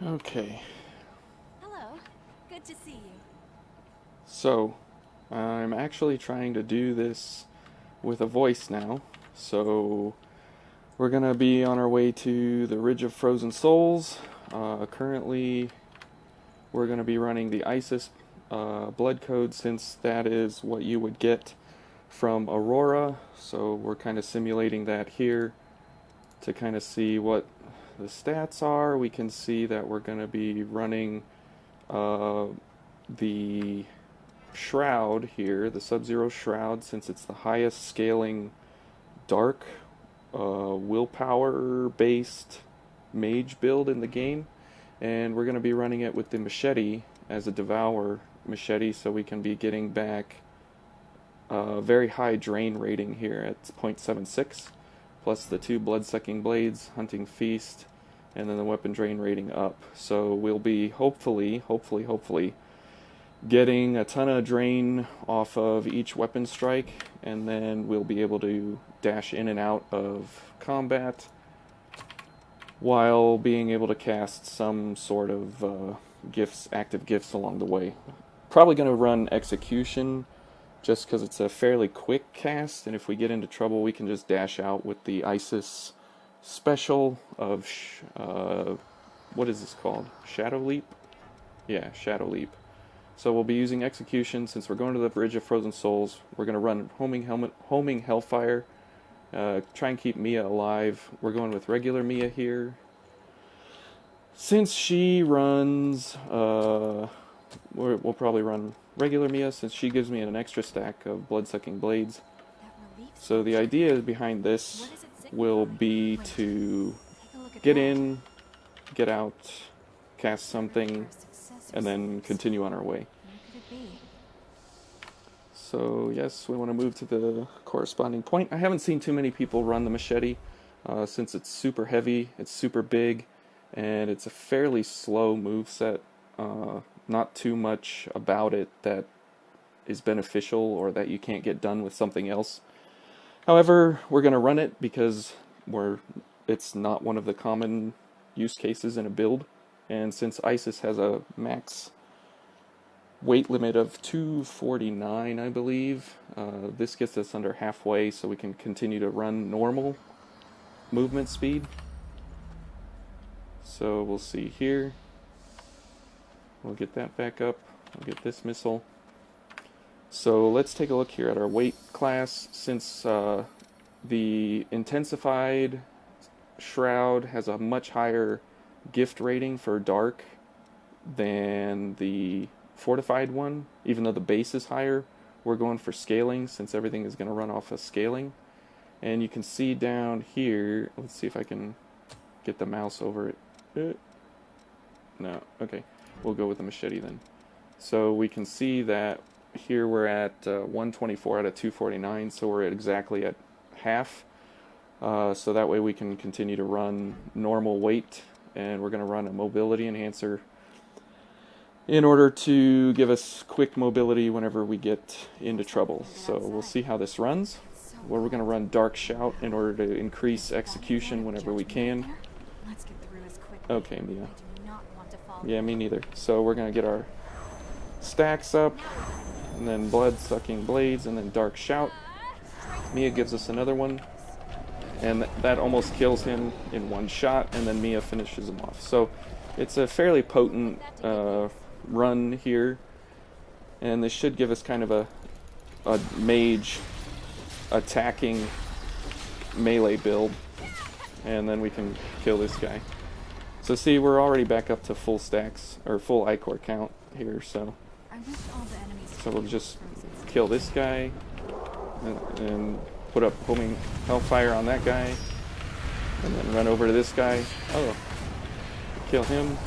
Okay, Hello. Good to see you. so I'm actually trying to do this with a voice now. So we're gonna be on our way to the Ridge of Frozen Souls. Currently, we're gonna be running the ISIS blood code since that is what you would get from Aurora. So we're kind of simulating that here to kind of see what the stats are. We can see that we're going to be running uh, the Shroud here, the Sub-Zero Shroud, since it's the highest scaling dark willpower based mage build in the game. And we're going to be running it with the machete as a devour machete, so we can be getting back a very high drain rating here at 0.76, plus the two blood-sucking blades, hunting feast, and then the weapon drain rating up. So we'll be hopefully getting a ton of drain off of each weapon strike, and then we'll be able to dash in and out of combat while being able to cast some sort of gifts, active gifts along the way. Probably going to run execution just because it's a fairly quick cast, and if we get into trouble, we can just dash out with the ISIS special of what is this called? Shadow Leap? Yeah, Shadow Leap. So we'll be using execution since we're going to the Bridge of Frozen Souls. We're going to run homing Hellfire. Try and keep Mia alive. We're going with regular Mia here. Since she runs, we'll probably run regular Mia since she gives me an extra stack of blood-sucking blades. So the idea behind this will be to get in, get out, cast something, and then continue on our way. So yes, we want to move to the corresponding point. I haven't seen too many people run the machete since it's super heavy, it's super big, and it's a fairly slow move set. Not too much about it that is beneficial or that you can't get done with something else. However, we're going to run it because it's not one of the common use cases in a build, and since ISIS has a max weight limit of 249, I believe, this gets us under halfway, so we can continue to run normal movement speed. So we'll see here. We'll get that back up. We'll get this missile. So let's take a look here at our weight class. Since the intensified shroud has a much higher gift rating for dark than the fortified one, even though the base is higher, we're going for scaling since everything is going to run off of scaling. And you can see down here, let's see if I can get the mouse over it. No, okay, we'll go with the machete then. So we can see that here we're at 124 out of 249, so we're exactly at half. So that way we can continue to run normal weight, and we're going to run a mobility enhancer in order to give us quick mobility whenever we get into trouble. So we'll see how this runs. Well, we're going to run Dark Shout in order to increase execution whenever we can. Okay, Mia. Yeah, me neither. So we're going to get our stacks up, and then blood-sucking blades, and then Dark Shout. Mia gives us another one, and that almost kills him in one shot, and then Mia finishes him off. So it's a fairly potent run here, and this should give us kind of a mage attacking melee build, and then we can kill this guy. So see, we're already back up to full stacks, or full Ichor count here, so we'll just kill this guy, and put up homing Hellfire on that guy, and then run over to this guy. Oh, kill him.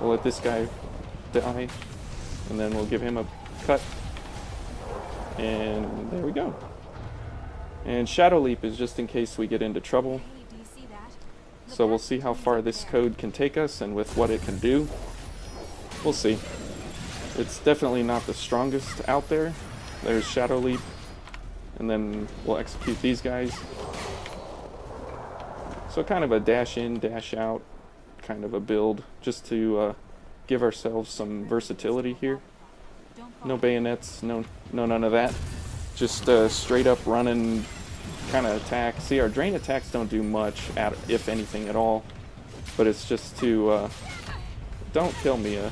We'll let this guy die, and then we'll give him a cut, and there we go. And Shadow Leap is just in case we get into trouble. So we'll see how far this code can take us and with what it can do. We'll see. It's definitely not the strongest out there. There's Shadow Leap, and then we'll execute these guys. So kind of a dash in, dash out kind of a build, just to give ourselves some versatility here. No bayonets, no none of that. Just straight up running kind of attack. See, our drain attacks don't do much, if anything at all. But it's just to, don't kill Mia.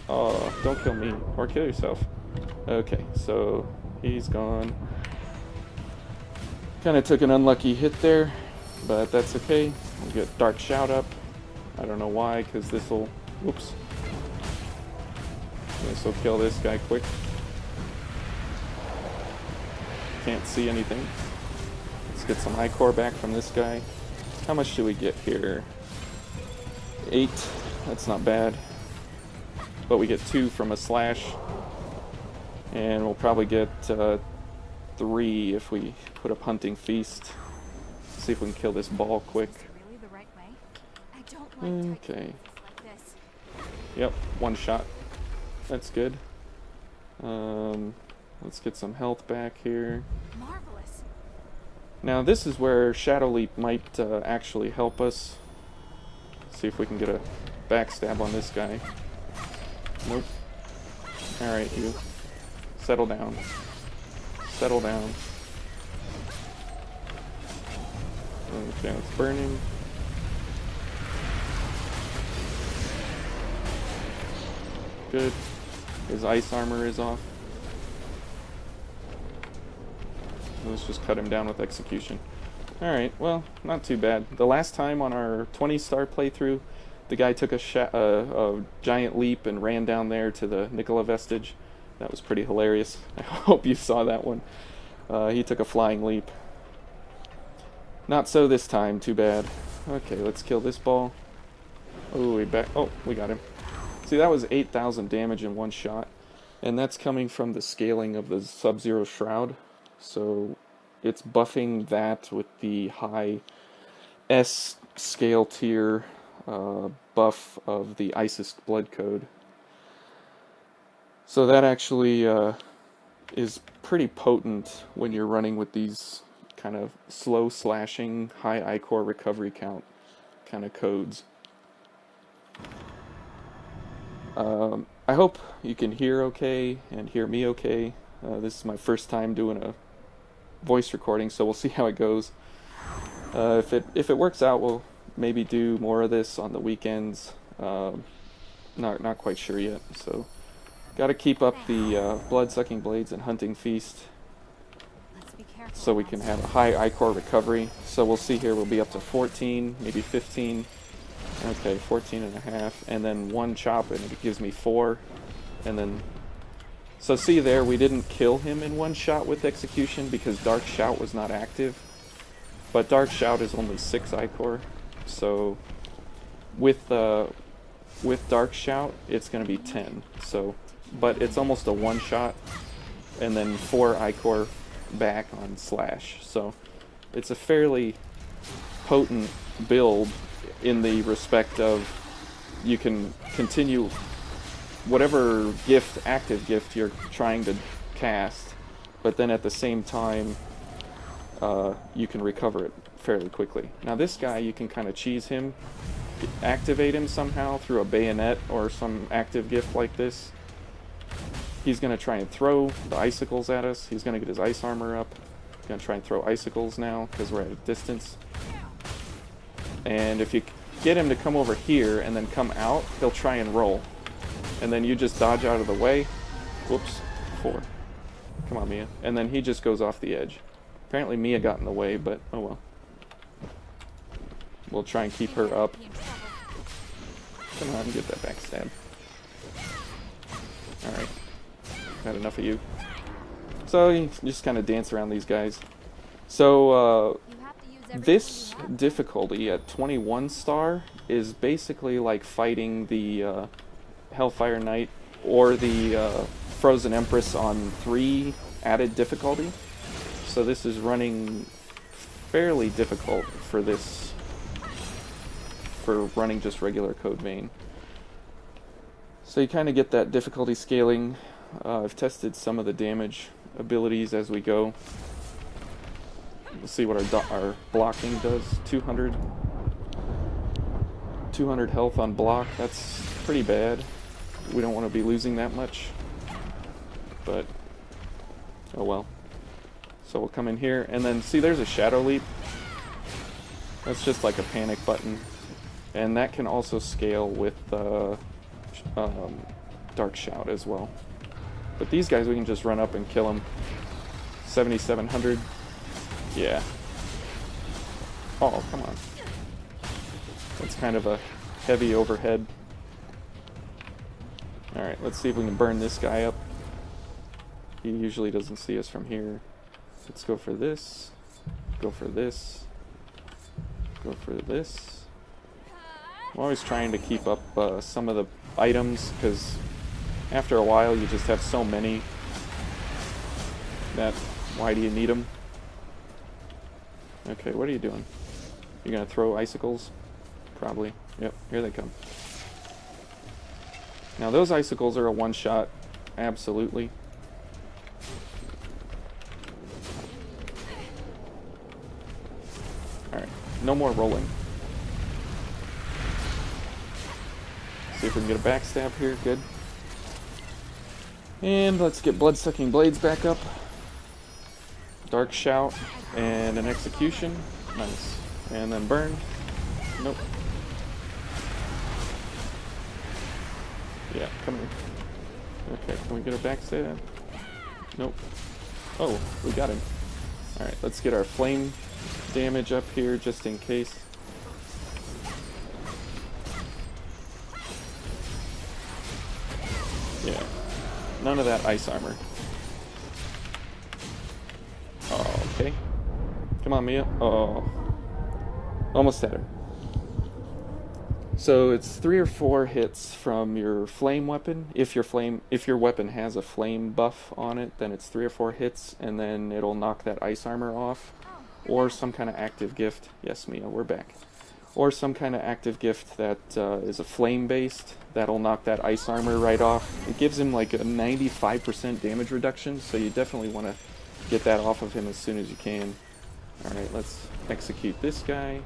Oh, don't kill me. Or kill yourself. Okay, so he's gone. Kind of took an unlucky hit there, but that's okay. We'll get Dark Shout up. I don't know why, because this'll... Whoops. This'll kill this guy quick. Can't see anything. Let's get some Ichor back from this guy. How much do we get here? 8. That's not bad. But we get 2 from a slash. And we'll probably get 3 if we put up Hunting Feast. See if we can kill this ball quick. Really the right way? I don't like Okay. like this. Yep, 1 shot. That's good. Let's get some health back here. Marvelous. Now this is where Shadow Leap might actually help us. See if we can get a backstab on this guy. Nope. Alright, you. Settle down. Settle down. Okay, let's burn him. Good. His ice armor is off. Let's just cut him down with execution. Alright, well, not too bad. The last time on our 20-star playthrough, the guy took a giant leap and ran down there to the Nicola Vestige. That was pretty hilarious. I hope you saw that one. He took a flying leap. Not so this time, too bad. Okay, let's kill this ball. Oh, we got him. See, that was 8,000 damage in 1 shot. And that's coming from the scaling of the Sub-Zero Shroud. So it's buffing that with the high S scale tier buff of the Isis Blood Code. So that actually is pretty potent when you're running with these kind of slow slashing, high Ichor recovery count kind of codes. I hope you can hear okay and hear me okay. This is my first time doing a voice recording, so we'll see how it goes. If it works out, we'll maybe do more of this on the weekends. Not quite sure yet. So, got to keep up the blood-sucking blades and hunting feast, so we can have a high Ichor recovery. So we'll see here. We'll be up to 14, maybe 15. Okay, 14 and a half, and then 1 chop, and it gives me 4, and then. So see there, we didn't kill him in 1 shot with execution because Dark Shout was not active. But Dark Shout is only 6 Ichor, so with Dark Shout it's going to be 10. So, but it's almost a 1 shot, and then 4 Ichor back on slash. So it's a fairly potent build in the respect of you can continue whatever active gift you're trying to cast, but then at the same time you can recover it fairly quickly. Now this guy, you can kind of cheese him, activate him somehow through a bayonet or some active gift like this. He's going to try and throw the icicles at us. He's going to get his ice armor up. He's going to try and throw icicles now because we're at a distance. And if you get him to come over here and then come out, he'll try and roll. And then you just dodge out of the way. Whoops. 4. Come on, Mia. And then he just goes off the edge. Apparently Mia got in the way, but oh well. We'll try and keep her up. Come on, get that backstab. Alright. Got enough of you. So you just kind of dance around these guys. So, this difficulty at 21 star is basically like fighting the Hellfire Knight or the Frozen Empress on 3 added difficulty. So this is running fairly difficult for this, for running just regular Code Vein. So you kind of get that difficulty scaling. I've tested some of the damage abilities as we go. We'll see what our blocking does. 200 200 health on block. That's pretty bad. We don't want to be losing that much. But, oh well. So we'll come in here, and then, see, there's a Shadow Leap. That's just like a panic button. And that can also scale with Dark Shout as well. But these guys, we can just run up and kill them. 7,700. Yeah. Oh, come on. That's kind of a heavy overhead. Alright, let's see if we can burn this guy up. He usually doesn't see us from here. Let's go for this. Go for this. Go for this. I'm always trying to keep up some of the items, because after a while you just have so many that why do you need them? Okay, what are you doing? You're gonna throw icicles? Probably. Yep, here they come. Now those icicles are a one-shot, absolutely. Alright, no more rolling. See if we can get a backstab here, good. And let's get Blood-Sucking Blades back up. Dark Shout and an Execution. Nice. And then burn. Nope. Yeah, come here. Okay, can we get a backstab? Nope. Oh, we got him. Alright, let's get our flame damage up here just in case. Yeah. None of that ice armor. Oh, okay. Come on, Mia. Oh. Almost had her. So it's 3 or 4 hits from your flame weapon. If your weapon has a flame buff on it, then it's 3 or 4 hits, and then it'll knock that ice armor off. Or some kind of active gift. Yes, Mia, we're back. Or some kind of active gift that is a flame-based. That'll knock that ice armor right off. It gives him like a 95% damage reduction, so you definitely want to get that off of him as soon as you can. Alright, let's execute this guy.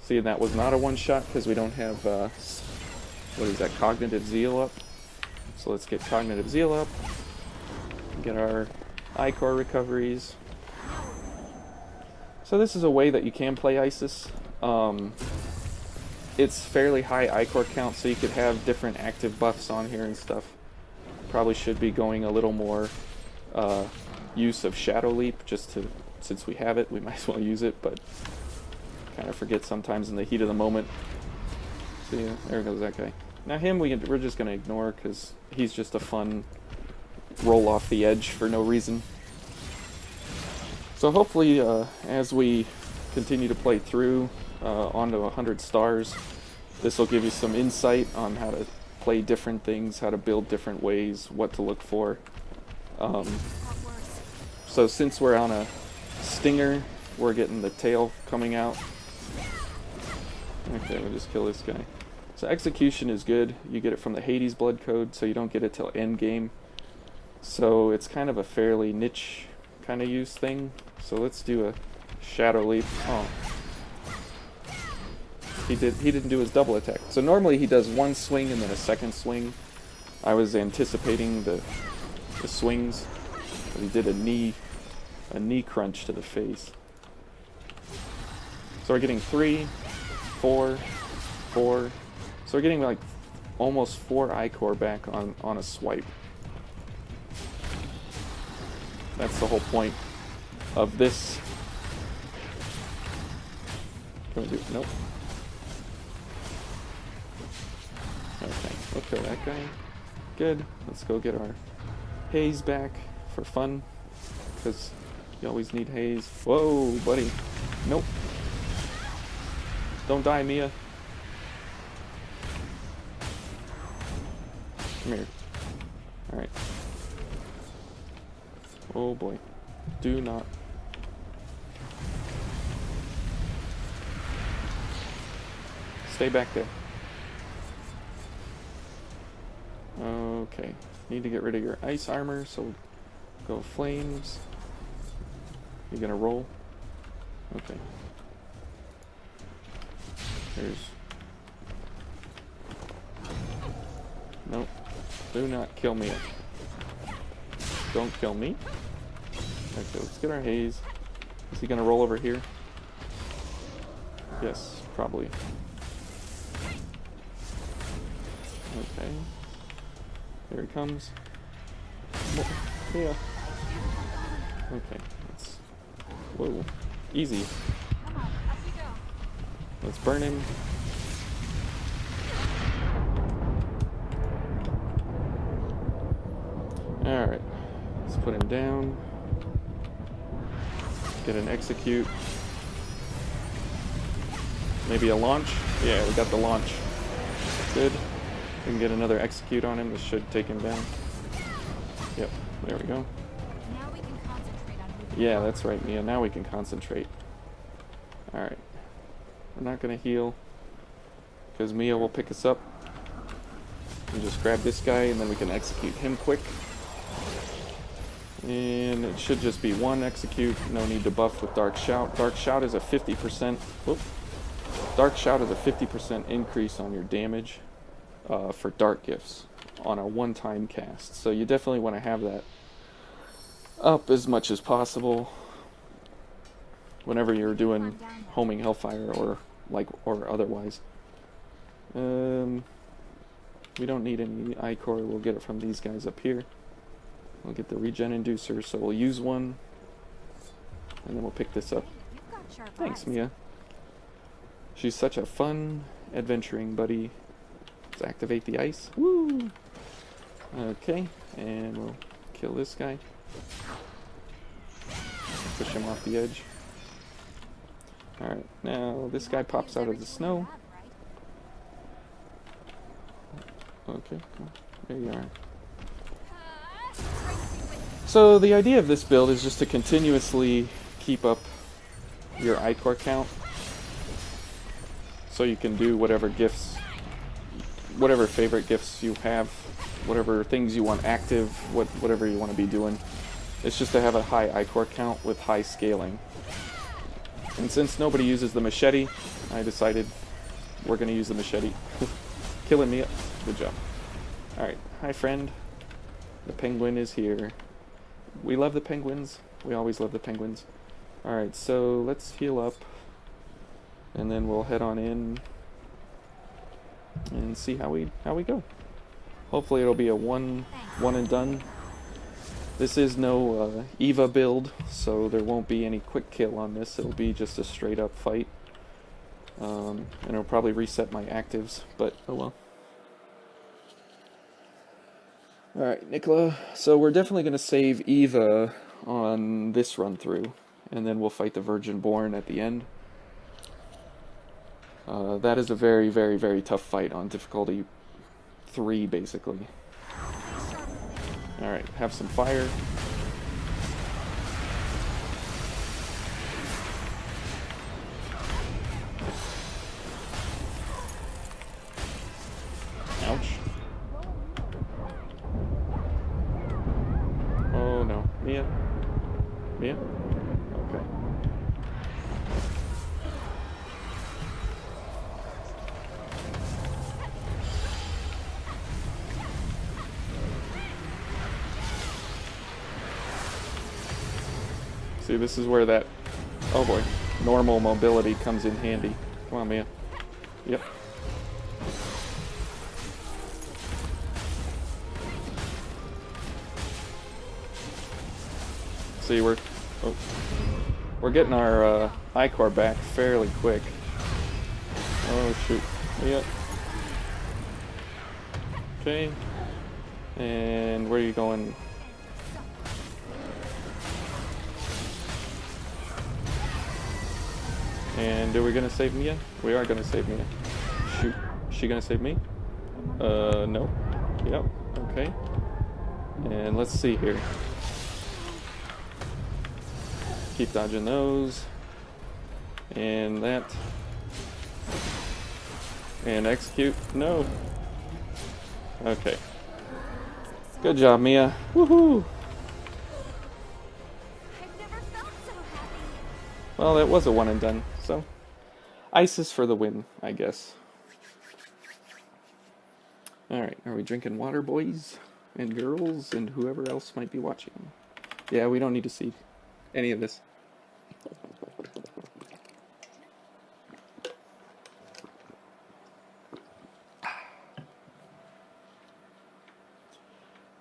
See, that was not a one-shot because we don't have, what is that, Cognitive Zeal up. So let's get Cognitive Zeal up. Get our Ichor recoveries. So this is a way that you can play Isis. It's fairly high Ichor count, so you could have different active buffs on here and stuff. Probably should be going a little more use of Shadow Leap, just to, since we have it, we might as well use it, but kind of forget sometimes in the heat of the moment. See, there goes that guy. Now him we're just going to ignore, because he's just a fun roll off the edge for no reason. So hopefully, as we continue to play through onto 100 stars, this will give you some insight on how to play different things, how to build different ways, what to look for. So since we're on a stinger, we're getting the tail coming out. Okay, we'll just kill this guy. So execution is good. You get it from the Hades blood code, so you don't get it till end game. So it's kind of a fairly niche kind of use thing. So let's do a Shadow Leap. Oh. He didn't do his double attack. So normally he does one swing and then a second swing. I was anticipating the swings, but he did a knee crunch to the face. So we're getting 3, 4, 4. So we're getting like almost 4 Ichor back on a swipe. That's the whole point of this. Can we do? Nope. Okay, we'll kill that guy. Good. Let's go get our haze back for fun, because you always need haze. Whoa, buddy. Nope. Don't die, Mia. Come here. Alright. Oh boy. Do not. Stay back there. Okay. Need to get rid of your ice armor, so go flames. You gonna roll? Okay. There's Nope. Do not kill me. Don't kill me. Okay, let's get our haze. Is he gonna roll over here? Yes, probably. Okay. Here he comes. Yeah. Okay. Let's... Whoa. Easy. Come on, up we go. Let's burn him. Alright. Let's put him down. Get an execute. Maybe a launch? Yeah, we got the launch. Good. We can get another execute on him. This should take him down. Yep, there we go. Now we can concentrate on moving. Yeah, that's right, Mia. Now we can concentrate. Alright. We're not going to heal, because Mia will pick us up. We just grab this guy, and then we can execute him quick. And it should just be one execute. No need to buff with Dark Shout. Dark Shout is a 50%... Whoop. Dark Shout is a 50% increase on your damage for Dark Gifts on a one-time cast. So you definitely want to have that up as much as possible whenever you're doing homing Hellfire or otherwise. We don't need any Ichor. We'll get it from these guys up here. We'll get the regen inducer, so we'll use one, and then we'll pick this up. Hey, you've got sharp Thanks, eyes. Mia. She's such a fun adventuring buddy. Let's activate the ice. Woo! Okay, and we'll kill this guy. Push him off the edge. Alright, now this guy pops out of the snow. Okay, cool. There you are. So the idea of this build is just to continuously keep up your Ichor count, so you can do whatever gifts, whatever favorite gifts you have, whatever things you want active, whatever you want to be doing. It's just to have a high Ichor count with high scaling. And since nobody uses the machete, I decided we're going to use the machete. Killing me. Good job. Alright, hi friend. The penguin is here. We love the penguins. We always love the penguins. Alright, so let's heal up. And then we'll head on in and see how we go. Hopefully it'll be a one and done. This is no Eva build, so there won't be any quick kill on this. It'll be just a straight up fight. And it'll probably reset my actives, but oh well. Alright, Nicola. So we're definitely going to save Eva on this run through, and then we'll fight the Virgin Born at the end. That is a very, very, very tough fight on difficulty 3, basically. Alright, have some fire. Ouch. Oh no. Mia? Mia? Okay. See, this is where that, oh boy, normal mobility comes in handy. Come on, Mia. Yep. See, we're getting our Ichor back fairly quick. Oh shoot. Yep. Okay. And where are you going? And are we gonna save Mia? We are gonna save Mia. Shoot. Is she gonna save me? No. Yep. Okay. And let's see here. Keep dodging those. And that. And execute. No. Okay. Good job, Mia. Woohoo! I've never felt so happy. Well, it was a one and done, so ice is for the win, I guess. Alright, are we drinking water, boys and girls, and whoever else might be watching? Yeah, we don't need to see any of this.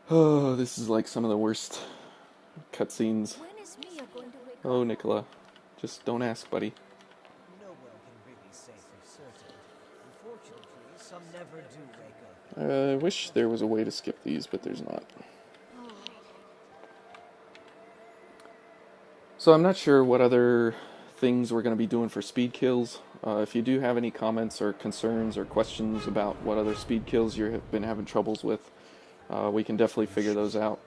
Oh, this is like some of the worst cutscenes. When is Mia going to wake Oh, up? Nicola. Just don't ask, buddy. No one can really say for certain. Unfortunately, some never do wake up. I wish there was a way to skip these, but there's not. Alright. So I'm not sure what other things we're going to be doing for speed kills. If you do have any comments or concerns or questions about what other speed kills you've been having troubles with, we can definitely figure those out.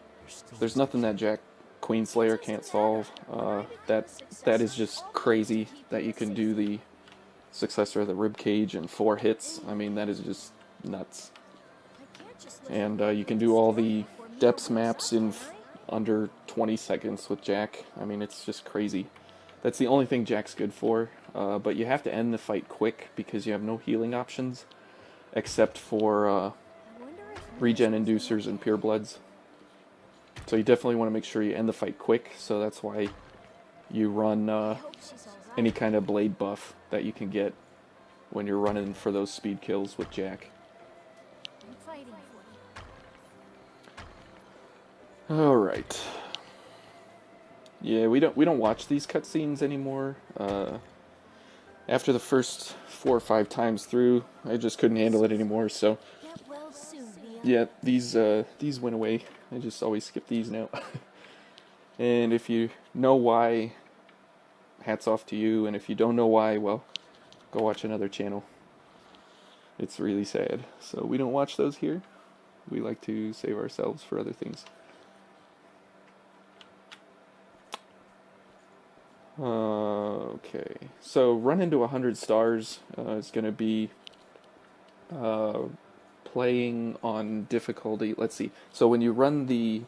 There's nothing that Jack Queenslayer can't solve. That is just crazy that you can do the Successor of the Ribcage in 4 hits. I mean, that is just nuts. I can't just let And her you can go do all before the Mia depths wakes maps up, in right? under 20 seconds with Jack. I mean, it's just crazy. That's the only thing Jack's good for. But you have to end the fight quick because you have no healing options except for I wonder if regen Mia's gonna inducers and make pure it. bloods. So you definitely want to make sure you end the fight quick. So that's why you run I hope she's alright. any kind of blade buff that you can get when you're running for those speed kills with Jack. I'm fighting for you. All right. Yeah, we don't watch these cutscenes anymore. After the first 4 or 5 times through, I just couldn't handle it anymore. So Get well soon, Mia. yeah, these went away. I just always skip these now. And if you know why, hats off to you. And if you don't know why, well, go watch another channel. It's really sad. So we don't watch those here. We like to save ourselves for other things. Okay, so run into 100 stars is going to be playing on difficulty. Let's see. So when you run the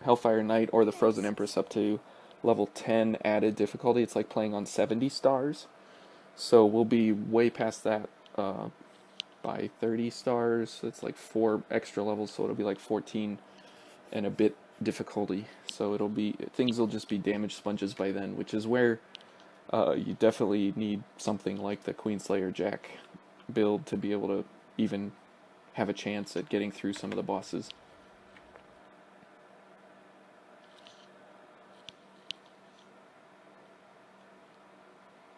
Hellfire Knight or the Frozen Empress up to level 10 added difficulty, it's like playing on 70 stars. So we'll be way past that by 30 stars. It's like 4 extra levels, so it'll be like 14 and a bit difficulty. So it'll be, things will just be damage sponges by then, which is where you definitely need something like the Queenslayer Jack build to be able to even have a chance at getting through some of the bosses.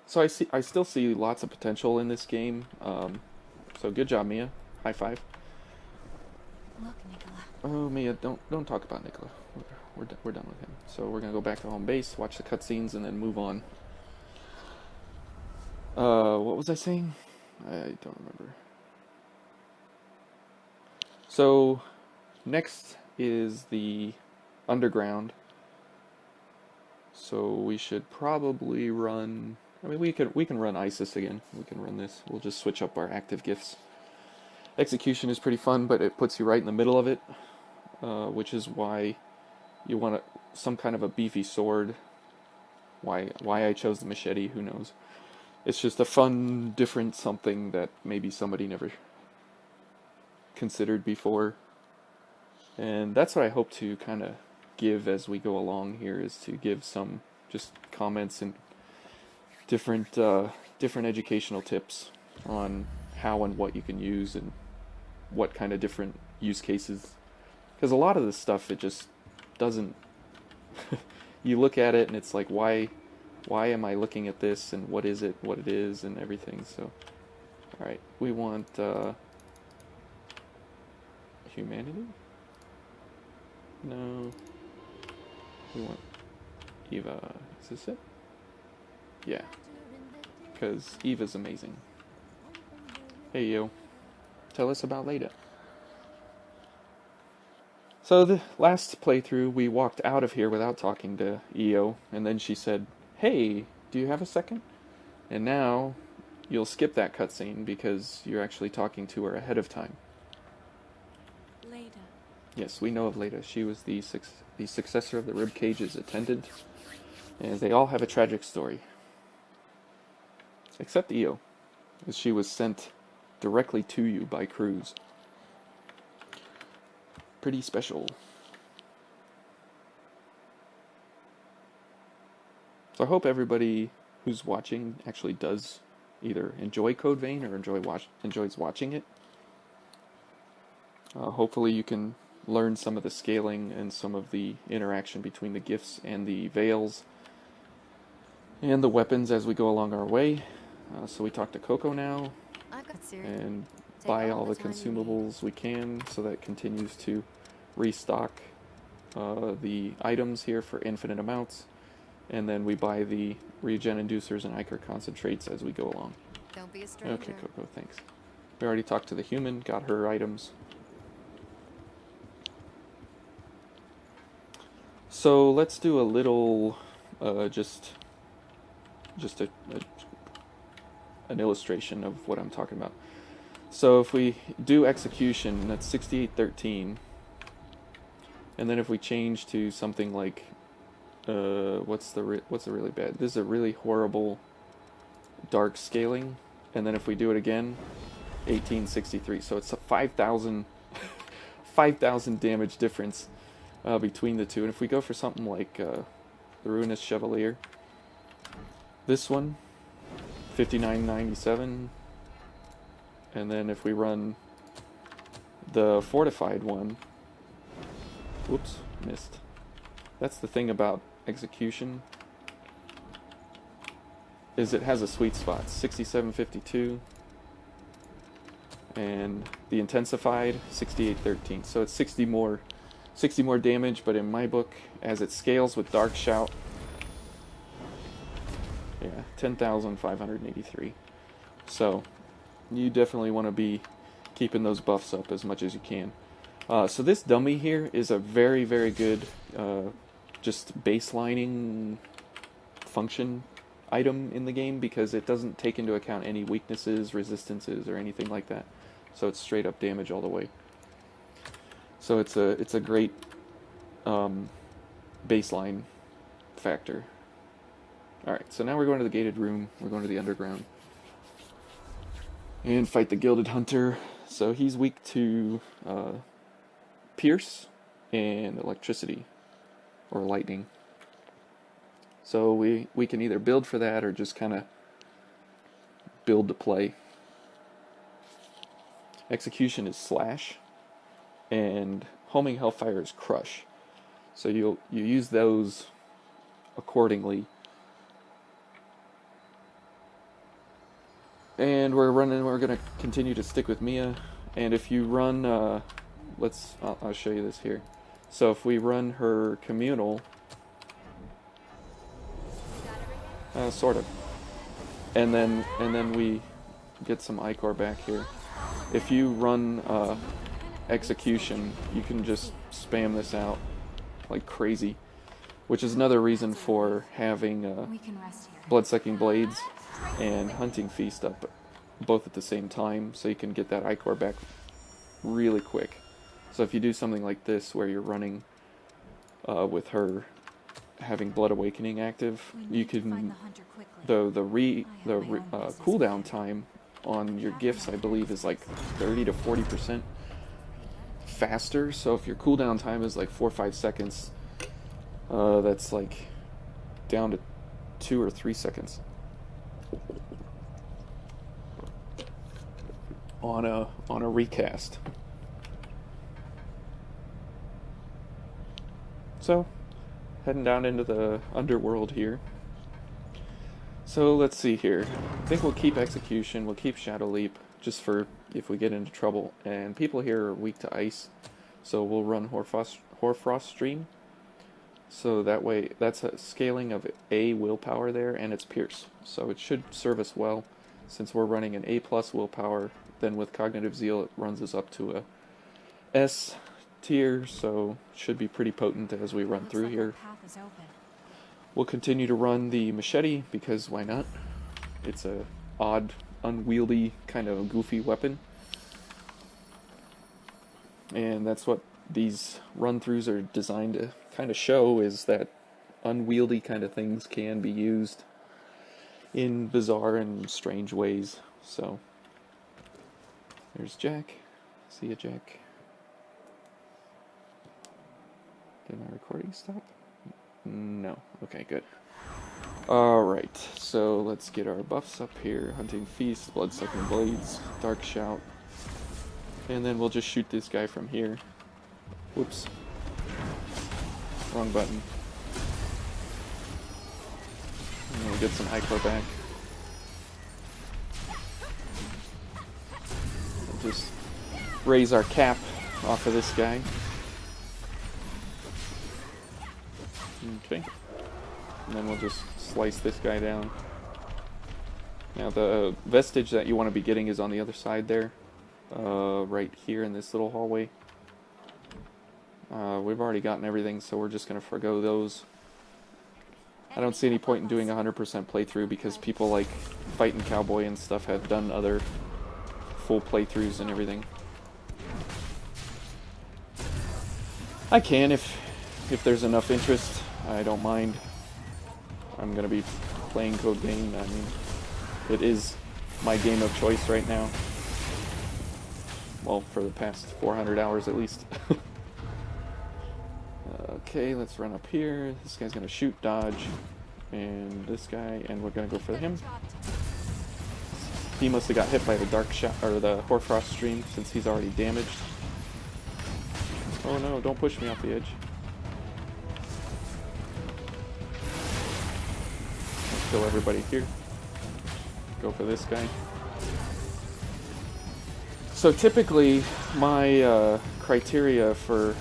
So I still see lots of potential in this game. So good job, Mia. High five. Look, Nicola. Oh, Mia, don't talk about Nicola. We're done with him. So we're gonna go back to home base, watch the cutscenes, and then move on. What was I saying? I don't remember. So next is the underground. So we should probably run. I mean, we can run ISIS again. We can run this. We'll just switch up our active gifts. Execution is pretty fun, but it puts you right in the middle of it, which is why you want some kind of a beefy sword. Why I chose the machete, who knows? It's just a fun, different something that maybe somebody never considered before. And that's what I hope to kind of give as we go along here, is to give some just comments and different educational tips on how and what you can use and what kind of different use cases. Because a lot of this stuff, it just doesn't... you look at it and it's like, why am I looking at this, and what is it, what it is, and everything. So, alright, we want humanity? No. We want Eva. Is this it? Yeah. Because Eva's amazing. Hey, yo. Tell us about Leda. So the last playthrough, we walked out of here without talking to EO, and then she said, "Hey, do you have a second?" And now you'll skip that cutscene because you're actually talking to her ahead of time. Later. Yes, we know of Leda. She was the successor of the Ribcage's attendant, and they all have a tragic story. Except EO, as she was sent directly to you by Cruz. pretty special. So I hope everybody who's watching actually does either enjoy Code Vein or enjoys watching it. Hopefully you can learn some of the scaling and some of the interaction between the gifts and the veils and the weapons as we go along our way. So we talk to Coco now I've got serious. and Take buy all all the the time you need. consumables we can, so that continues to restock the items here for infinite amounts. And then we buy the regen inducers and ichor concentrates as we go along. Don't be a stranger. Okay, Coco, thanks. We already talked to the human, got her items. So let's do a little, just an illustration of what I'm talking about. So if we do execution, that's 6813. And then if we change to something like, what's a really bad? This is a really horrible dark scaling. And then if we do it again, 1863. So it's a 5,000 damage difference between the two. And if we go for something like the Ruinous Chevalier, this one, 5997. And then if we run the fortified one, whoops, missed. That's the thing about execution, is it has a sweet spot, 6752, and the intensified 6813. So it's 60 more damage, but in my book, as it scales with Dark Shout, yeah, 10,583. So you definitely want to be keeping those buffs up as much as you can. So this dummy here is a very, very good just baselining function item in the game, because it doesn't take into account any weaknesses, resistances, or anything like that. So it's straight up damage all the way. So it's a great baseline factor. Alright, so now we're going to the gated room. We're going to the underground. And fight the Gilded Hunter. So he's weak to pierce and electricity, or lightning. So we can either build for that or just kind of build to play. Execution is slash, and homing hellfire is crush. So you use those accordingly. And we're going to continue to stick with Mia. And if you run, I'll show you this here. So if we run her communal, sort of, and then we get some ichor back here. If you run execution, you can just spam this out like crazy, which is another reason for having blood-sucking blades and hunting feast up both at the same time, so you can get that ichor back really quick. So if you do something like this where you're running with her having Blood Awakening active, you can the cooldown time on your gifts, I believe, is like 30 to 40% faster. So if your cooldown time is like 4 or 5 seconds, that's like down to 2 or 3 seconds on a recast. So, heading down into the underworld here. So let's see here. I think we'll keep execution, we'll keep Shadow Leap, just for if we get into trouble. And people here are weak to ice, so we'll run Hoarfrost Stream. So that way, that's a scaling of A willpower there, and it's Pierce. So it should serve us well, since we're running an A+ willpower. Then with Cognitive Zeal, it runs us up to a S tier, so it should be pretty potent as we run through here. We'll continue to run the machete, because why not? It's a odd, unwieldy, kind of goofy weapon. And that's what these run-throughs are designed to kind of show, is that unwieldy kind of things can be used in bizarre and strange ways. So, there's Jack. See ya, Jack. Did my recording stop? No. Okay, good. Alright, so let's get our buffs up here. Hunting Feast, Bloodsucking Blades, Dark Shout. And then we'll just shoot this guy from here. Whoops. Wrong button. And we'll get some Ichor back. We'll just raise our cap off of this guy. Okay. And then we'll just slice this guy down. Now the vestige that you want to be getting is on the other side there. Right here in this little hallway. We've already gotten everything, so we're just going to forgo those. I don't see any point in doing a 100% playthrough because people like Fighting Cowboy and stuff have done other full playthroughs and everything. I can if there's enough interest. I don't mind. I'm going to be playing Code Vein. I mean, it is my game of choice right now. Well, for the past 400 hours at least. Okay, let's run up here. This guy's going to shoot, dodge, and this guy, and we're going to go for him. He must have got hit by the Dark Shot, or the Hoarfrost Stream, since he's already damaged. Oh no, don't push me off the edge. Let's kill everybody here. Go for this guy. So typically, my criteria for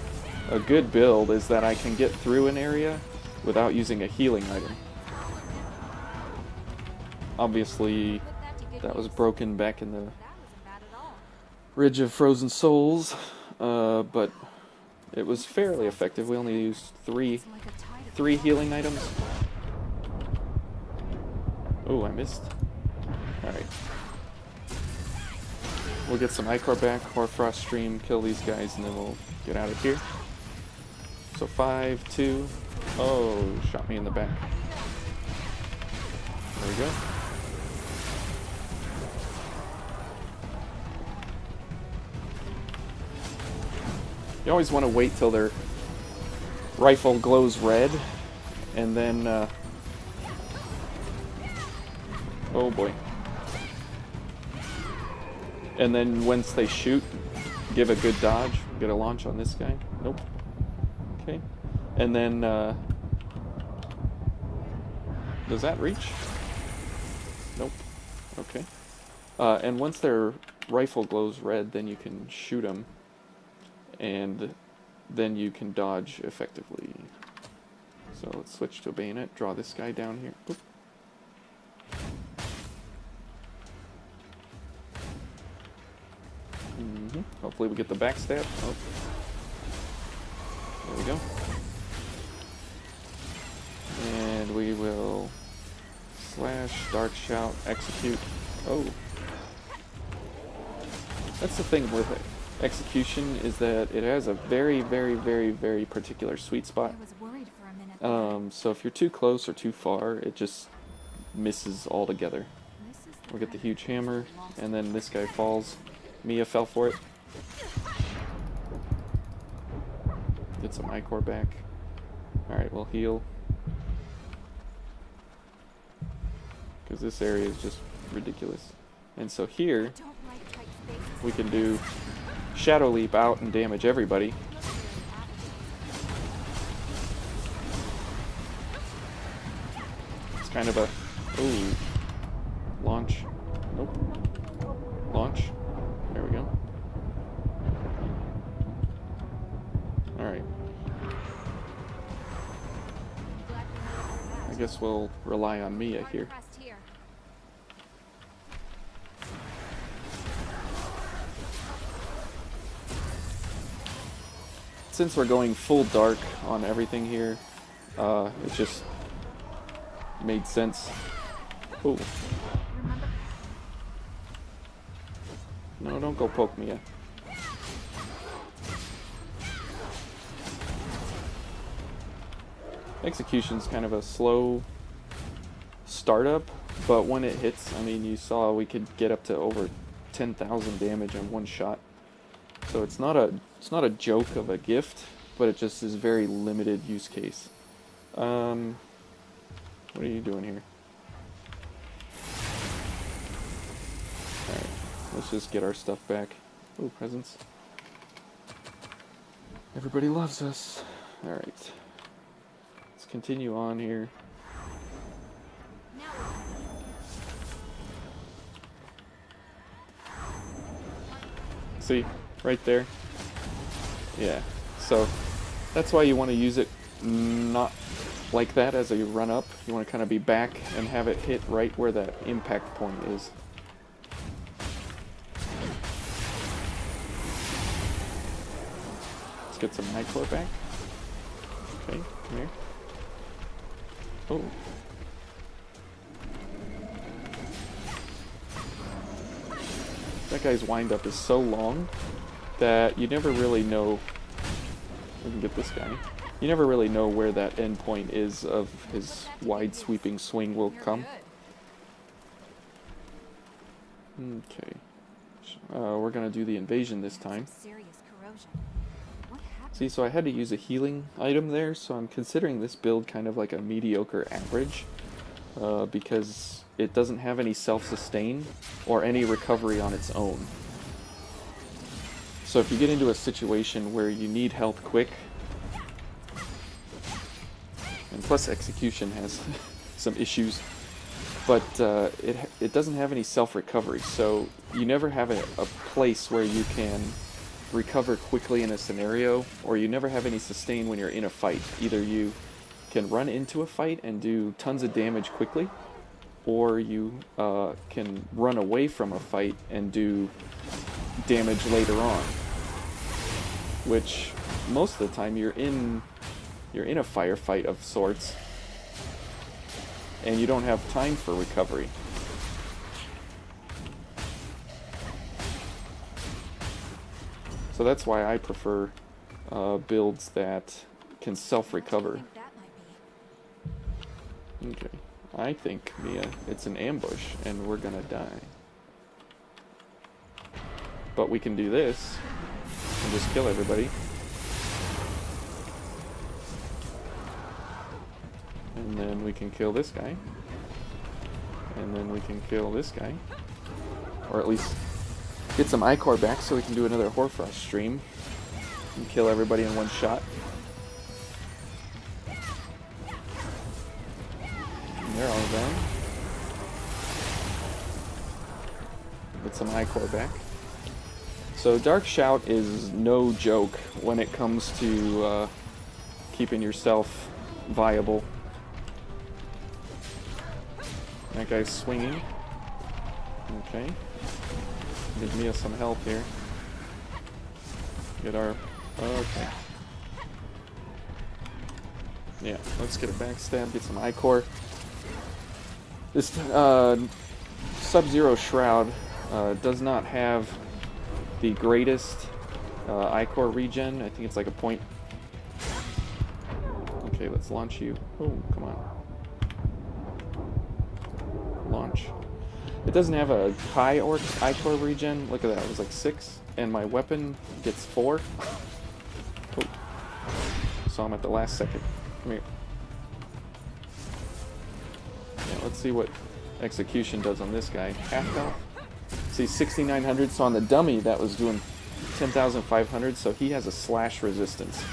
a good build is that I can get through an area without using a healing item. Obviously, that was broken back in the Ridge of Frozen Souls, but it was fairly effective. We only used three healing items. Oh, I missed. Alright. We'll get some Ichor back, Hoarfrost Stream, kill these guys, and then we'll get out of here. So 5, 2, oh, shot me in the back. There we go. You always want to wait till their rifle glows red, and then, oh boy. And then once they shoot, give a good dodge, get a launch on this guy. Nope. Okay. And then, does that reach? Nope. Okay. And once their rifle glows red, then you can shoot them. And then you can dodge effectively. So let's switch to a bayonet, draw this guy down here. Oop. Hopefully we get the backstab. Oh. There we go. And we will slash, dark shout, execute. Oh. That's the thing with it. Execution is that it has a very, very, very, very particular sweet spot. I was worried for a minute. So if you're too close or too far, it just misses altogether. We'll get the huge hammer, and then this guy falls. Mia fell for it. Get some Ichor back. Alright, we'll heal. Because this area is just ridiculous. And so here, we can do Shadow Leap out and damage everybody. It's kind of a... ooh. Launch. Nope. Launch. There we go. Alright. I guess we'll rely on Mia here. Since we're going full dark on everything here, it just made sense. Ooh. No, don't go poke Mia. Execution's kind of a slow startup, but when it hits, I mean, you saw we could get up to over 10,000 damage on one shot. So it's not a joke of a gift, but it just is very limited use case. What are you doing here? Alright, let's just get our stuff back. Oh, presents. Everybody loves us. Alright. Let's continue on here. See? Right there. Yeah. So, that's why you want to use it not like that as a run-up. You want to kind of be back and have it hit right where that impact point is. Let's get some Nightcore back. Okay, come here. Oh. That guy's wind-up is so long that you never really know... We can get this guy. You never really know where that end point is of his wide sweeping swing will come. Okay. We're gonna do the invasion this time. See, so I had to use a healing item there, so I'm considering this build kind of like a mediocre average, because it doesn't have any self-sustain or any recovery on its own. So if you get into a situation where you need health quick, and plus execution has some issues, but it doesn't have any self-recovery, so you never have a place where you can recover quickly in a scenario, or you never have any sustain when you're in a fight. Either you can run into a fight and do tons of damage quickly, or you can run away from a fight and do damage later on. Which most of the time you're in a firefight of sorts, and you don't have time for recovery. So that's why I prefer builds that can self-recover. Okay. I think, Mia, it's an ambush, and we're gonna die. But we can do this, and just kill everybody. And then we can kill this guy. And then we can kill this guy. Or at least get some Ichor back so we can do another Hoarfrost stream. And kill everybody in one shot. And they're all done. Get some Ichor back. So Dark Shout is no joke when it comes to keeping yourself viable. That guy's swinging. Okay. Give Mia some help here. Get our... Okay. Yeah, let's get a backstab, get some Ichor. This Sub-Zero Shroud does not have the greatest Ichor regen. I think it's like a point. Okay, let's launch you. Oh, come on. Launch. It doesn't have a high Ichor regen. Look at that, it was like 6, and my weapon gets 4. Oh. Saw him at the last second. Come here. Yeah, let's see what execution does on this guy. Half health. See, 6,900, so on the dummy that was doing 10,500, so he has a slash resistance.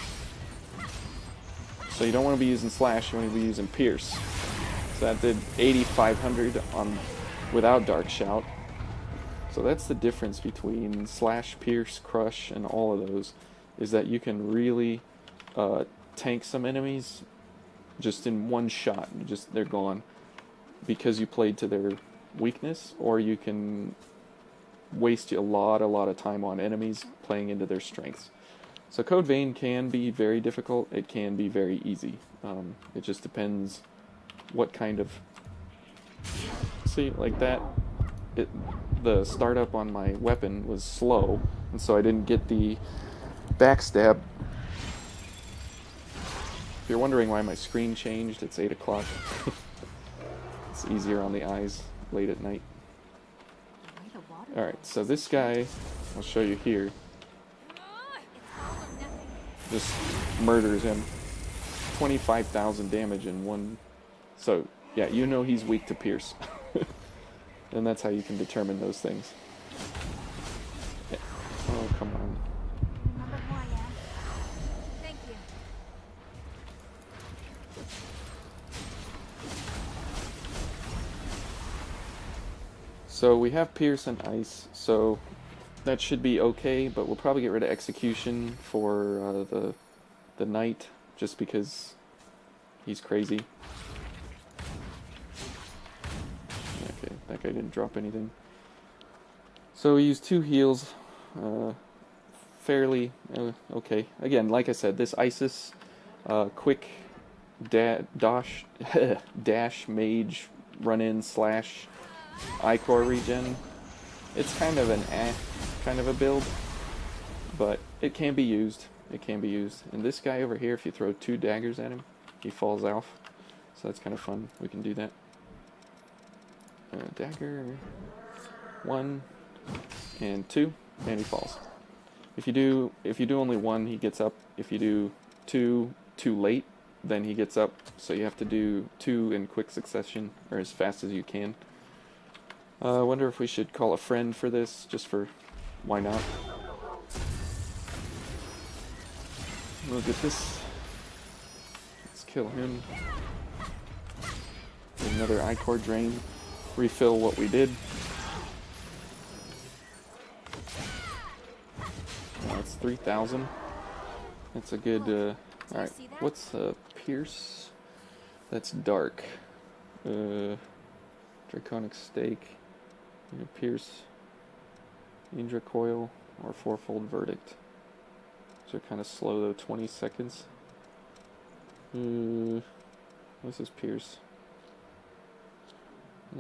So you don't want to be using slash, you want to be using pierce. So that did 8,500 on without Dark Shout. So that's the difference between slash, pierce, crush, and all of those, is that you can really tank some enemies just in one shot. They're gone because you played to their weakness, or you can waste a lot of time on enemies playing into their strengths. So Code Vein can be very difficult, it can be very easy. It just depends what kind of... See, like that, the startup on my weapon was slow, and so I didn't get the backstab. If you're wondering why my screen changed, it's 8 o'clock. It's easier on the eyes late at night. Alright, so this guy, I'll show you here. just murders him. 25,000 damage in one. So, yeah, you know he's weak to pierce. And that's how you can determine those things. Yeah. Oh, come on. Remember who I am? Thank you. So we have Pierce and Ice, so that should be okay, but we'll probably get rid of Execution for the Knight, just because he's crazy. Okay, that guy didn't drop anything. So we use 2 heals, fairly okay. Again, like I said, this Isis quick dash dash mage run-in slash I-core regen. It's kind of an kind of a build, but it can be used. It can be used. And this guy over here, if you throw 2 daggers at him, he falls off. So that's kind of fun. We can do that. Dagger 1 and 2, and he falls. If you do only 1, he gets up. If you do 2 too late, then he gets up. So you have to do 2 in quick succession, or as fast as you can. I wonder if we should call a friend for this, just for why not. We'll get this. Let's kill him. Another I-core drain. Refill what we did. That's 3,000. That's a good. Alright, what's Pierce? That's dark. Draconic Stake. Pierce. Indra Coil or Fourfold Verdict. These are kind of slow though, 20 seconds. This is Pierce.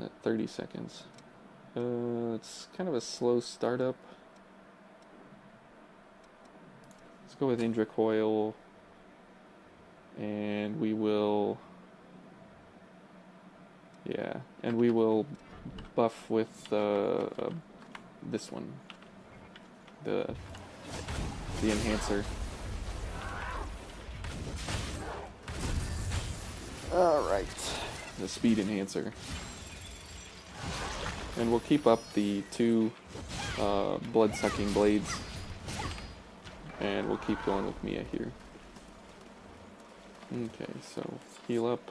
At 30 seconds. It's kind of a slow startup. Let's go with Indra Coil. And we will... Yeah, and we will buff with this one. The enhancer. Alright, the speed enhancer. And we'll keep up the 2 blood-sucking blades. And we'll keep going with Mia here. Okay, so heal up.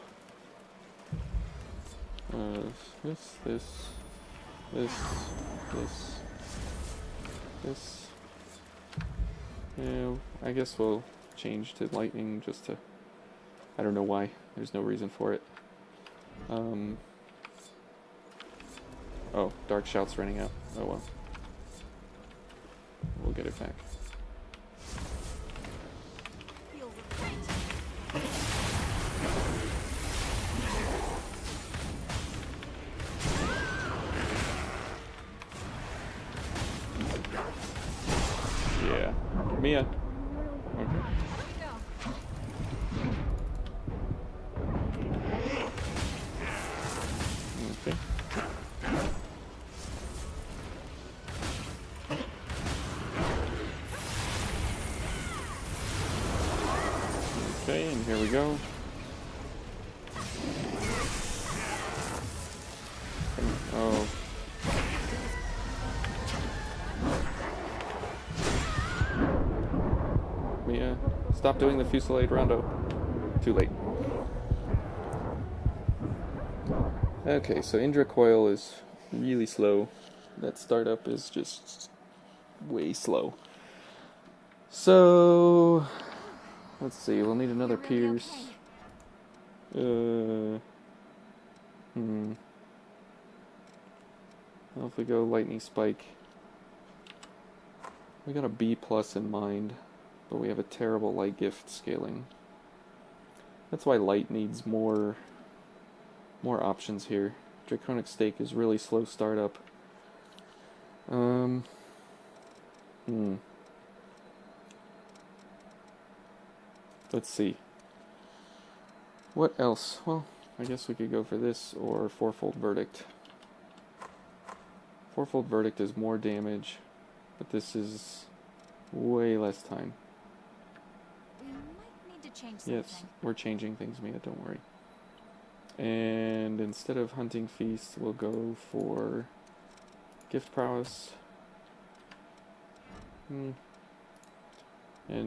This. Yeah, I guess we'll change to lightning just to... I don't know why. There's no reason for it. Oh, Dark Shout's running out. Oh well. We'll get it back. Feel regret. Yeah. Mia. Okay. No. Okay. Okay, and here we go. Oh. Mia, stop doing the Fusillade Rondo. Too late. Okay, so Indra Coil is really slow. That startup is just way slow. So, let's see, we'll need another You're really Pierce. okay. Well, if we go Lightning Spike, we got a B plus in mind, but we have a terrible Light Gift scaling. That's why Light needs more options here. Draconic Stake is really slow startup. Let's see. What else? Well, I guess we could go for this or Fourfold Verdict. Fourfold Verdict is more damage, but this is way less time. change something. Yes, we're changing things, Mia, don't worry. And instead of hunting feast, we'll go for gift prowess. And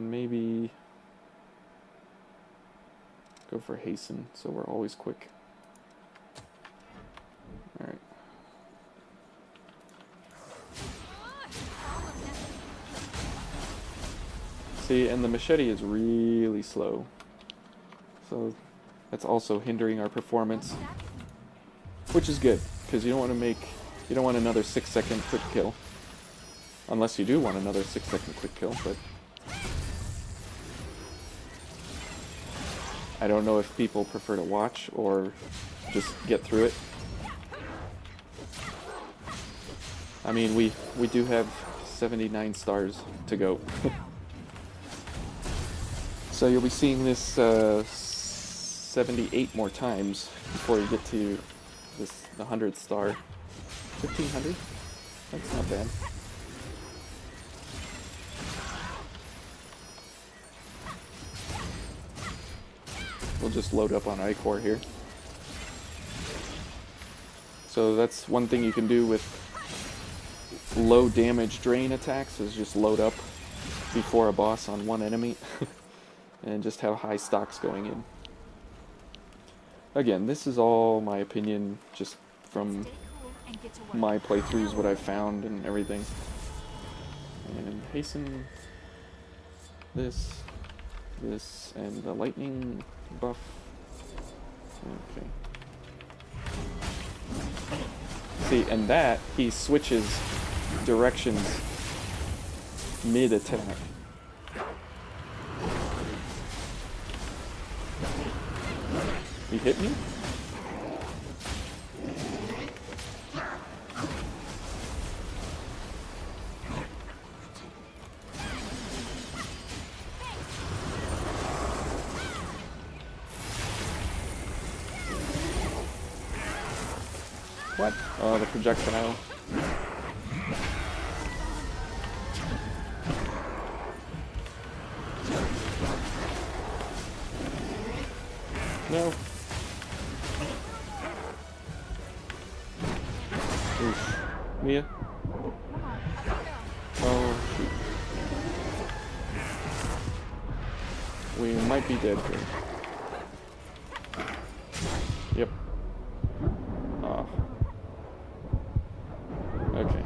maybe go for hasten, so we're always quick. Alright. See, and the machete is really slow. So that's also hindering our performance. Which is good, because you don't want another 6-second quick kill. Unless you do want another 6-second quick kill, but I don't know if people prefer to watch or just get through it. I mean, we do have 79 stars to go. So you'll be seeing this 78 more times before you get to the 100th star. 1500? That's not bad. We'll just load up on Ichor here. So that's one thing you can do with low damage drain attacks, is just load up before a boss on one enemy and just have high stocks going in. Again, this is all my opinion, just from my playthroughs, what I've found and everything. And hasten this, and the lightning buff. Okay. See, and that, he switches directions mid-attack. He hit me? What? Oh, the projectile. No. Oof. Mia? Oh, shoot. We might be dead here. Yep. Ah. Okay.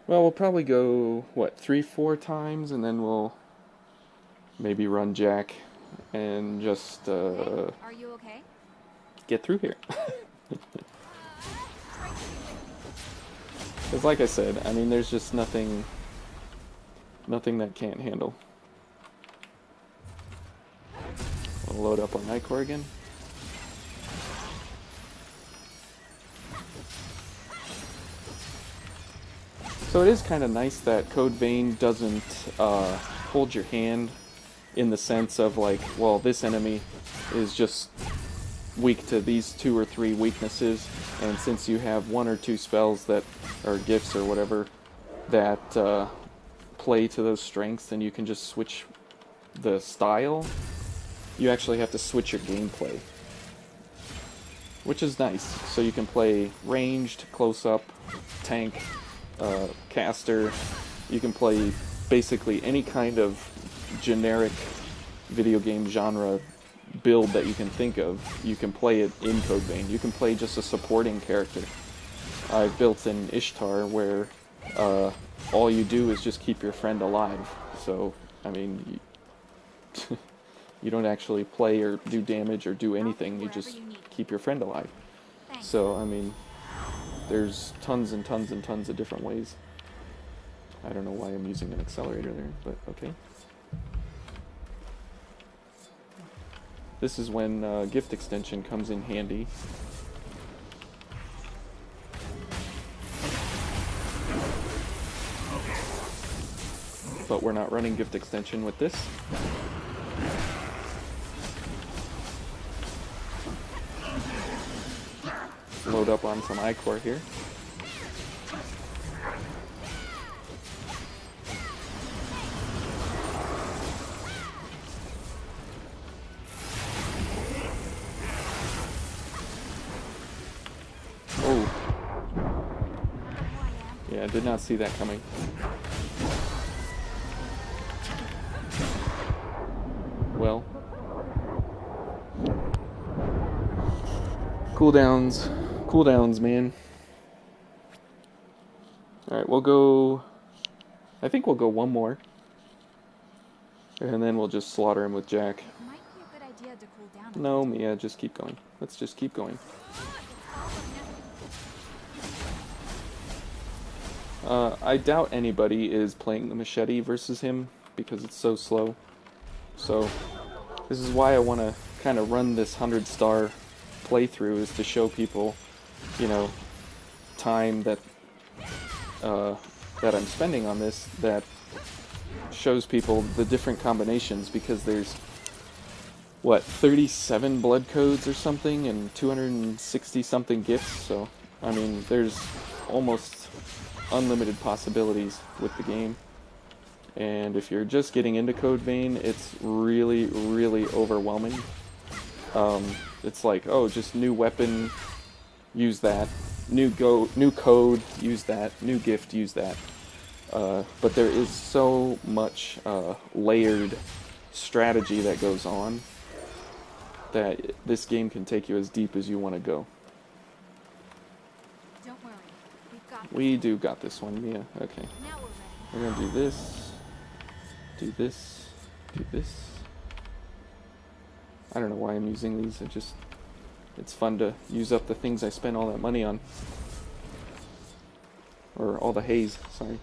Well, we'll probably go, what, 3-4 times, and then we'll maybe run Jack and just Hey, are you okay? get through here. Because like I said, I mean, there's just nothing that can't handle. I'll load up on Ichor again. So it is kind of nice that Code Vein doesn't hold your hand in the sense of like, well, this enemy is just weak to these 2 or 3 weaknesses, and since you have 1 or 2 spells that are gifts or whatever that play to those strengths, then you can just switch the style. You actually have to switch your gameplay, which is nice. So you can play ranged, close-up, tank, caster. You can play basically any kind of generic video game genre build that you can think of. You can play it in Code Vein. You can play just a supporting character. I've built in Ishtar where all you do is just keep your friend alive. So, I mean, you don't actually play or do damage or do anything. You just keep your friend alive. Thanks. So, I mean, there's tons and tons and tons of different ways. I don't know why I'm using an accelerator there, but okay. This is when gift extension comes in handy. But we're not running gift extension with this. Load up on some Ichor here. Yeah, I did not see that coming. Well. Cooldowns. Cooldowns, man. Alright, we'll go... I think we'll go one more. And then we'll just slaughter him with Jack. Might be a good idea to cool down a No, bit. Mia, just keep going. Let's just keep going. I doubt anybody is playing the machete versus him because it's so slow. So, this is why I want to kind of run this 100-star playthrough, is to show people, you know, time that that I'm spending on this, that shows people the different combinations, because there's, what, 37 blood codes or something, and 260 something gifts, so, I mean, there's almost unlimited possibilities with the game. And if you're just getting into Code Vein, it's really, really overwhelming. It's like, oh, just new weapon, use that. New code, use that. New gift, use that. But there is so much layered strategy that goes on that this game can take you as deep as you want to go. Don't worry. We've got this. We do got this one, Mia. Okay. Now we're ready. We're gonna do this, do this, do this. I don't know why I'm using these, it's fun to use up the things I spent all that money on. Or all the haze, sorry.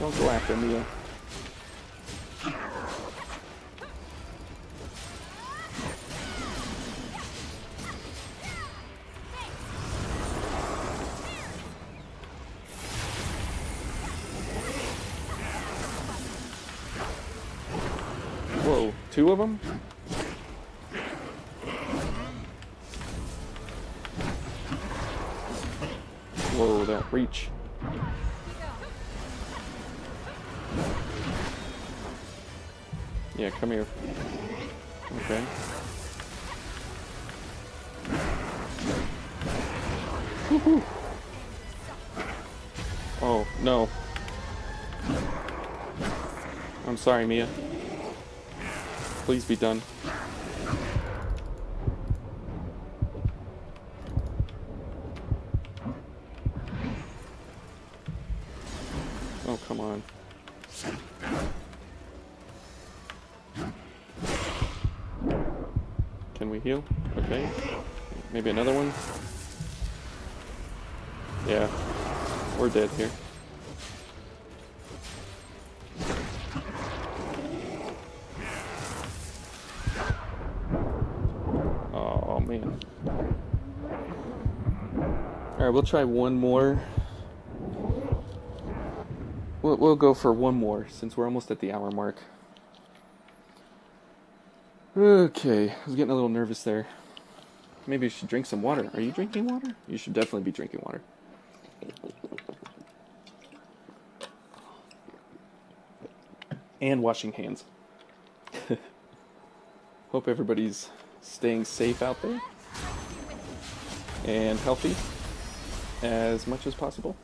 Don't go after Mia. Whoa, two of them? Whoa, that reach. Yeah, come here. Okay. Woohoo! Oh, no. I'm sorry, Mia. Please be done. Oh, come on. Can we heal? Okay. Maybe another one? Yeah. We're dead here. Oh, man. Alright, we'll try one more. We'll go for one more, since we're almost at the hour mark. Okay, I was getting a little nervous there. Maybe you should drink some water. Are you drinking water? You should definitely be drinking water. And washing hands. Hope everybody's staying safe out there. And healthy as much as possible.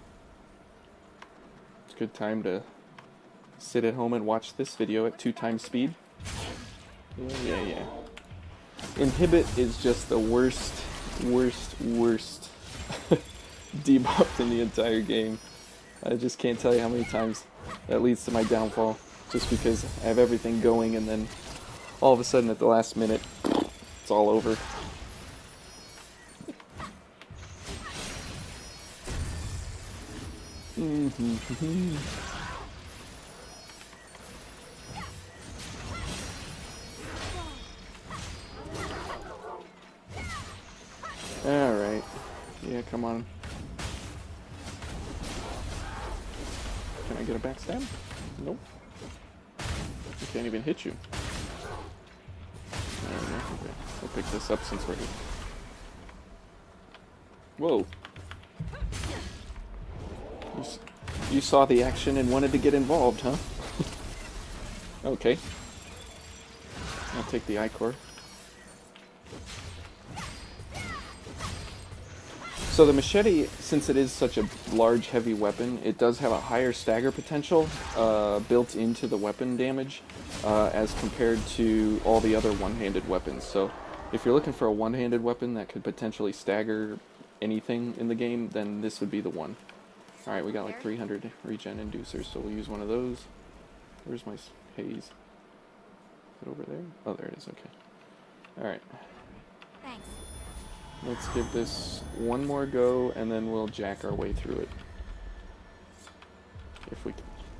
It's a good time to sit at home and watch this video at 2 times speed. Yeah. Inhibit is just the worst debuff in the entire game. I just can't tell you how many times that leads to my downfall. Just because I have everything going and then all of a sudden at the last minute, it's all over. Alright. Yeah, come on. Can I get a backstab? Nope. I can't even hit you. Okay. I'll pick this up since we're here. Whoa. You saw the action and wanted to get involved, huh? Okay. I'll take the I-Core. So the machete, since it is such a large, heavy weapon, it does have a higher stagger potential built into the weapon damage as compared to all the other one-handed weapons. So if you're looking for a one-handed weapon that could potentially stagger anything in the game, then this would be the one. Alright, we got like 300 regen inducers, so we'll use one of those. Where's my haze? Is it over there? Oh, there it is, okay. Alright. Thanks. Let's give this one more go, and then we'll jack our way through it.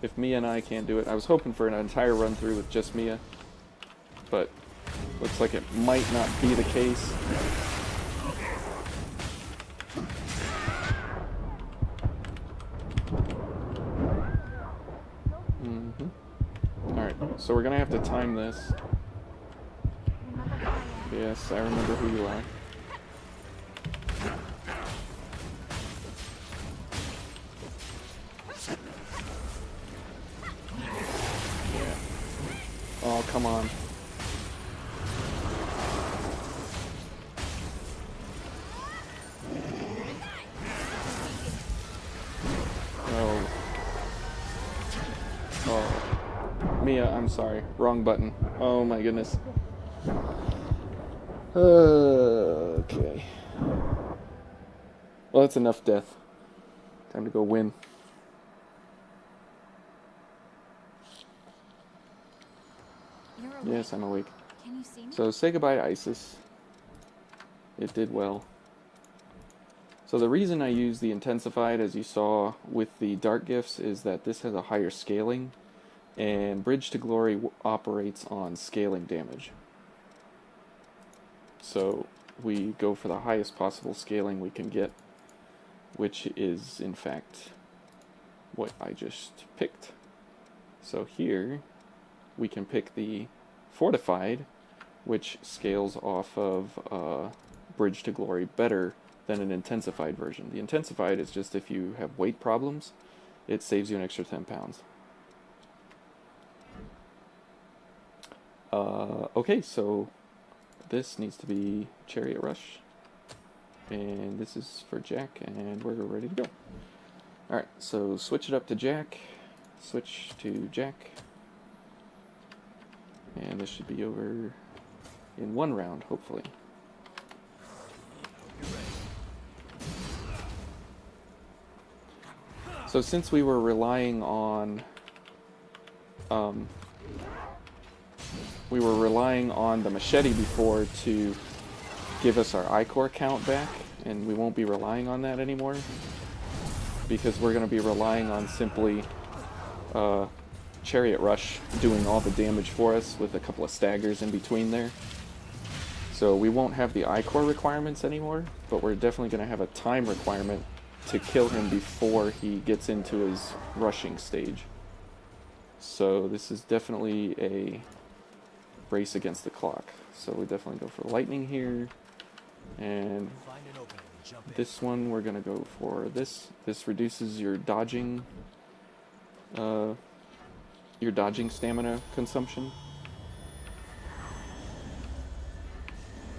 If Mia and I can't do it. I was hoping for an entire run through with just Mia, but looks like it might not be the case. Alright, so we're gonna have to time this. Remember who I am? Yes, I remember who you are. Oh, come on. Oh. Oh. Mia, I'm sorry. Wrong button. Oh my goodness. Okay. Well, that's enough death. Time to go win. You're awake. Yes, I'm awake. Can you see me? So say goodbye to Isis. It did well. So the reason I use the intensified, as you saw with the dark gifts, is that this has a higher scaling, and Bridge to Glory operates on scaling damage. So we go for the highest possible scaling we can get, which is in fact what I just picked. So here we can pick the Fortified, which scales off of Bridge to Glory better than an intensified version. The intensified is just if you have weight problems, it saves you an extra 10 pounds. Okay, so this needs to be Chariot Rush, and this is for Jack, and we're ready to go. Alright, so switch it up to Jack, switch to Jack, and this should be over in one round, hopefully. So since we were relying on the machete before to give us our I-Core count back, and we won't be relying on that anymore, because we're going to be relying on simply Chariot Rush doing all the damage for us with a couple of staggers in between there. So we won't have the I-Core requirements anymore, but we're definitely going to have a time requirement to kill him before he gets into his rushing stage. So this is definitely a race against the clock. So we definitely go for lightning here, and this one we're gonna go for this. This reduces your dodging stamina consumption.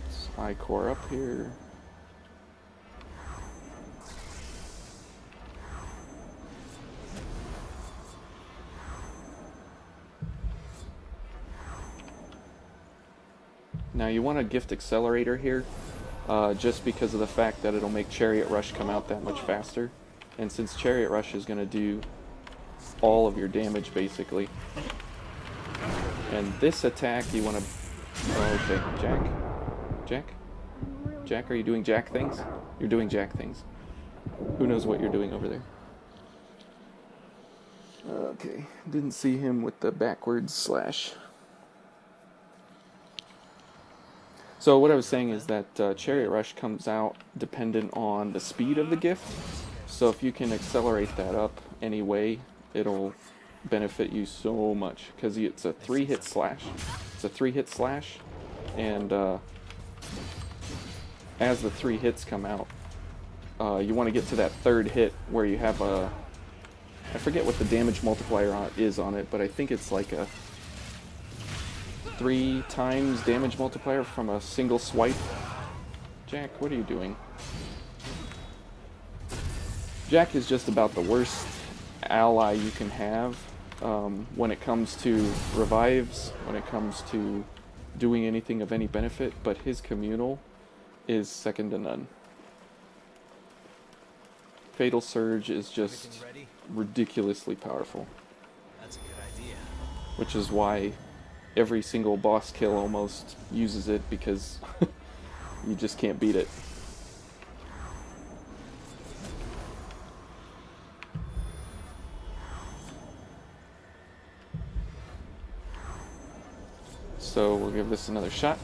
Let's I-Core up here. Now you want a gift accelerator here, just because of the fact that it'll make Chariot Rush come out that much faster. And since Chariot Rush is going to do all of your damage basically. And this attack you want to... Oh, okay, Jack? Jack? Jack, are you doing Jack things? You're doing Jack things. Who knows what you're doing over there? Okay, didn't see him with the backwards slash. So what I was saying is that Chariot Rush comes out dependent on the speed of the gift. So if you can accelerate that up anyway, it'll benefit you so much. Because it's a 3-hit slash. It's a 3-hit slash. And as the 3 hits come out, you want to get to that 3rd hit where you have a... I forget what the damage multiplier is on it, but I think it's like a 3 times damage multiplier from a single swipe. Jack, what are you doing? Jack is just about the worst ally you can have when it comes to revives, when it comes to doing anything of any benefit, but his communal is second to none. Fatal Surge is just ridiculously powerful. That's a good idea. Which is why every single boss kill almost uses it, because you just can't beat it. So we'll give this another shot.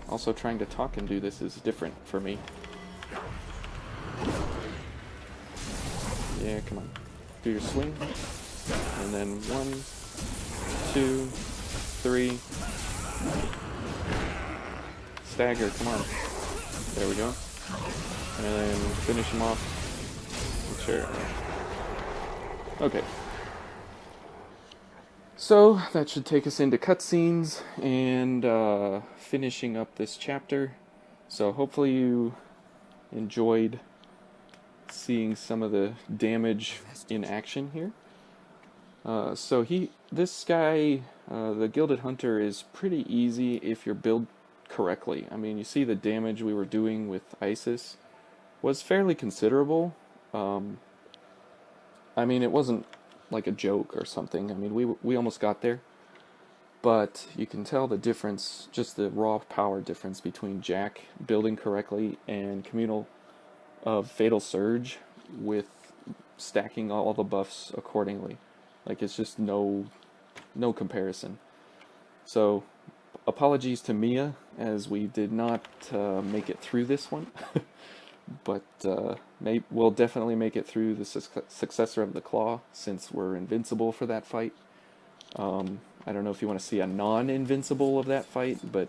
Also, trying to talk and do this is different for me. Yeah, come on. Do your swing. And then 1, 2, 3. Stagger, come on. There we go. And then finish him off. Sure. Okay. So that should take us into cutscenes and finishing up this chapter. So hopefully you enjoyed seeing some of the damage in action here. This guy, the Gilded Hunter, is pretty easy if you're built correctly. I mean, you see the damage we were doing with Isis was fairly considerable. I mean, it wasn't like a joke or something. I mean, we almost got there. But you can tell the difference, just the raw power difference between Jack building correctly and Communal of Fatal Surge with stacking all the buffs accordingly. Like, it's just no comparison. So, apologies to Mia, as we did not make it through this one. But we'll definitely make it through the Successor of the Claw, since we're invincible for that fight. I don't know if you want to see a non-invincible of that fight, but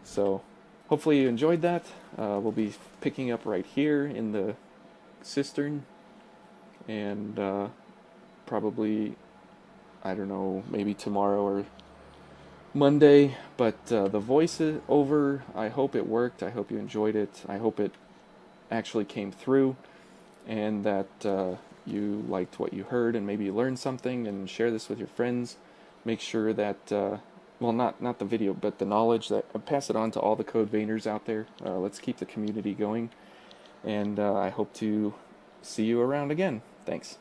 So, hopefully you enjoyed that. We'll be picking up right here in the cistern, and probably, I don't know, maybe tomorrow or Monday. But the voice-over, I hope it worked. I hope you enjoyed it. I hope it actually came through, and that you liked what you heard, and maybe you learned something, and share this with your friends. Make sure that, well, not the video, but the knowledge, that pass it on to all the Code Veiners out there. Let's keep the community going, and I hope to see you around again. Thanks.